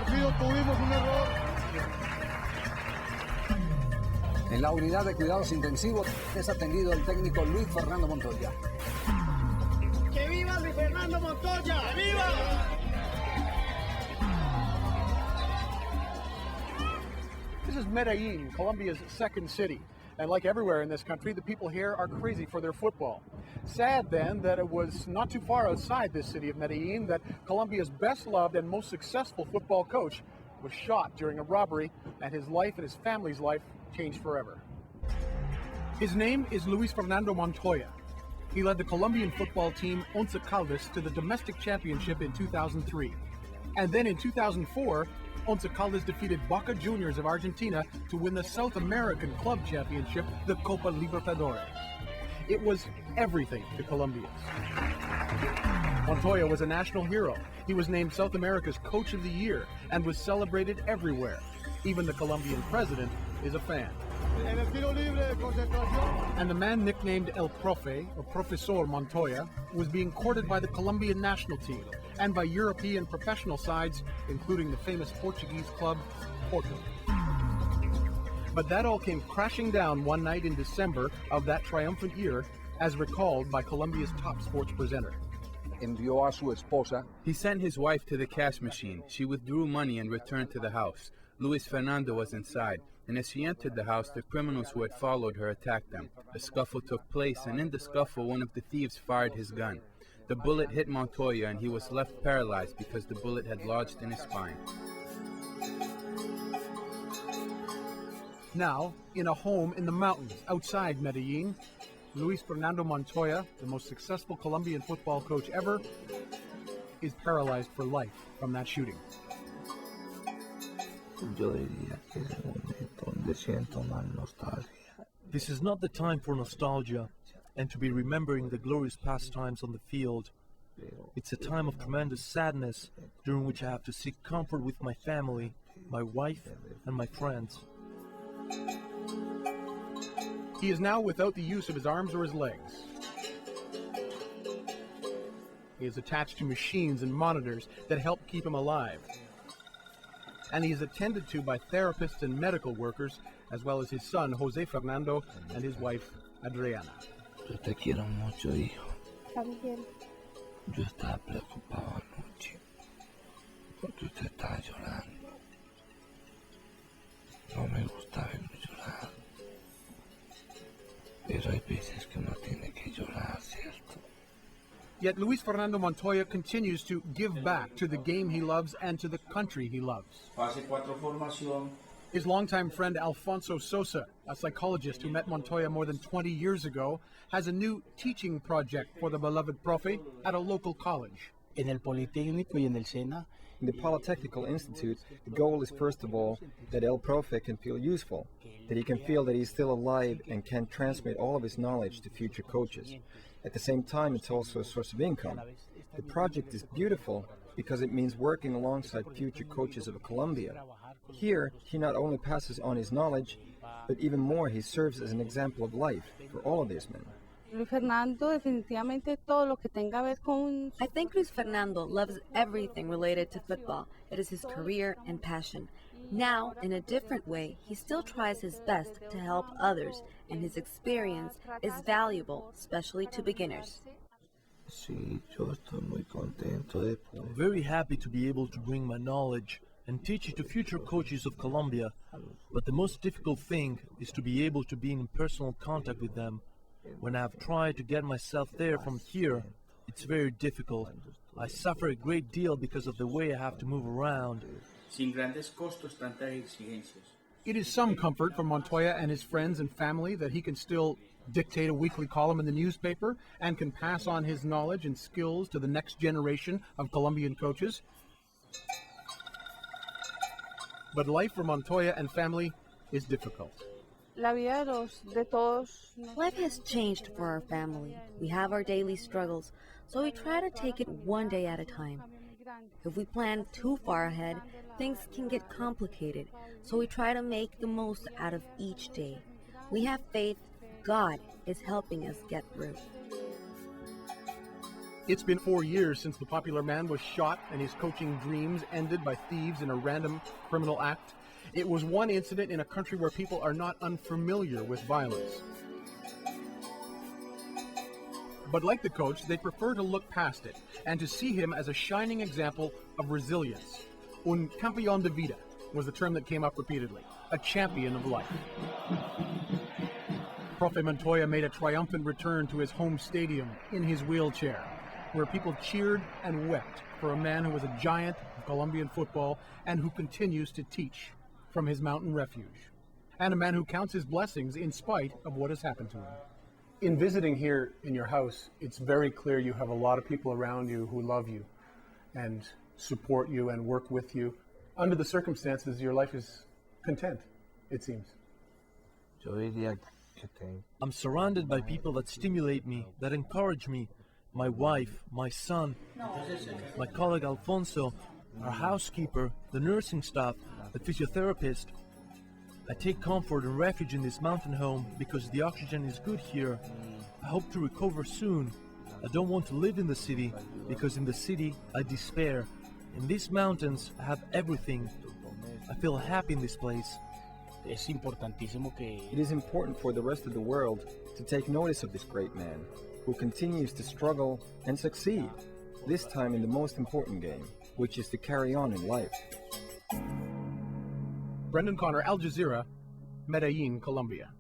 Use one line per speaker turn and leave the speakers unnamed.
partido tuvimos un error.
En la unidad de cuidados intensivos es atendido el técnico Luis Fernando Montoya.
¡Que viva Luis Fernando Montoya! ¡Que viva!
This is Medellin, Colombia's second city. And like everywhere in this country, the people here are crazy for their football. Sad then that it was not too far outside this city of Medellin that Colombia's best loved and most successful football coach was shot during a robbery, and his life and his family's life changed forever. His name is Luis Fernando Montoya. He led the Colombian football team Once Caldas to the domestic championship in 2003. And then in 2004, Once Caldas defeated Boca Juniors of Argentina to win the South American Club Championship, the Copa Libertadores. It was everything to Colombians. Montoya was a national hero. He was named South America's Coach of the Year and was celebrated everywhere. Even the Colombian president is a fan. And the man nicknamed El Profe, or Profesor Montoya, was being courted by the Colombian national team and by European professional sides, including the famous Portuguese club, Porto. But that all came crashing down one night in December of that triumphant year, as recalled by Colombia's top sports presenter.
Envió a su esposa.
He sent his wife to the cash machine. She withdrew money and returned to the house. Luis Fernando was inside, and as she entered the house, the criminals who had followed her attacked them. A scuffle took place, and in the scuffle, one of the thieves fired his gun. The bullet hit Montoya, and he was left paralyzed because the bullet had lodged in his spine.
Now, in a home in the mountains outside Medellin, Luis Fernando Montoya, the most successful Colombian football coach ever, is paralyzed for life from that shooting.
This is not the time for nostalgia and to be remembering the glorious pastimes on the field. It's a time of tremendous sadness during which I have to seek comfort with my family, my wife, and my friends.
He is now without the use of his arms or his legs. He is attached to machines and monitors that help keep him alive. And he is attended to by therapists and medical workers, as well as his son, Jose Fernando, and his wife, Adriana.
Yo te quiero mucho, hijo.
También.
Yo estaba preocupado anoche porque usted estaba llorando. No me gusta verlo llorar. Pero hay veces que uno tiene que llorar, ¿cierto?
Yet Luis Fernando Montoya continues to give back to the game he loves and to the country he loves. His longtime friend Alfonso Sosa, a psychologist who met Montoya more than 20 years ago, has a new teaching project for the beloved Profe at a local college.
En el Politécnico y en el SENA.
In the Polytechnical Institute, the goal is first of all that El Profe can feel useful, that he can feel that he's still alive and can transmit all of his knowledge to future coaches. At the same time, it's also a source of income. The project is beautiful because it means working alongside future coaches of Colombia. Here, he not only passes on his knowledge, but even more, he serves as an example of life for all of these men.
Luis Fernando, definitivamente todo lo que tenga ver con...
I think Luis Fernando loves everything related to football. It is his career and passion. Now, in a different way, he still tries his best to help others, and his experience is valuable, especially to beginners.
Sí, yo estoy muy contento de poder.
I'm very happy to be able to bring my knowledge and teach it to future coaches of Colombia, but the most difficult thing is to be able to be in personal contact with them. When I have tried to get myself there from here, it's very difficult. I suffer a great deal because of the way I have to move around.
It is some comfort for Montoya and his friends and family that he can still dictate a weekly column in the newspaper and can pass on his knowledge and skills to the next generation of Colombian coaches. But life for Montoya and family is difficult.
La vida de todos.
Life has changed for our family. We have our daily struggles, so we try to take it one day at a time. If we plan too far ahead, things can get complicated, so we try to make the most out of each day. We have faith God is helping us get through.
It's been 4 years since the popular man was shot and his coaching dreams ended by thieves in a random criminal act. It was one incident in a country where people are not unfamiliar with violence. But like the coach, they prefer to look past it and to see him as a shining example of resilience. Un campeón de vida was the term that came up repeatedly, a champion of life. Profe Montoya made a triumphant return to his home stadium in his wheelchair, where people cheered and wept for a man who was a giant of Colombian football and who continues to teach from his mountain refuge, and a man who counts his blessings in spite of what has happened to him. In visiting here in your house, it's very clear you have a lot of people around you who love you and support you and work with you. Under the circumstances, your life is content, it seems.
Yo diría que tengo.
I'm surrounded by people that stimulate me, that encourage me. My wife, my son, my colleague Alfonso, our housekeeper, the nursing staff, the physiotherapist. I take comfort and refuge in this mountain home because the oxygen is good here. I hope to recover soon. I don't want to live in the city because in the city I despair. In these mountains I have everything. I feel happy in this place.
Es importantísimo que
It is important for the rest of the world to take notice of this great man who continues to struggle and succeed, this time in the most important game, which is to carry on in life.
Brendan Connor, Al Jazeera, Medellin, Colombia.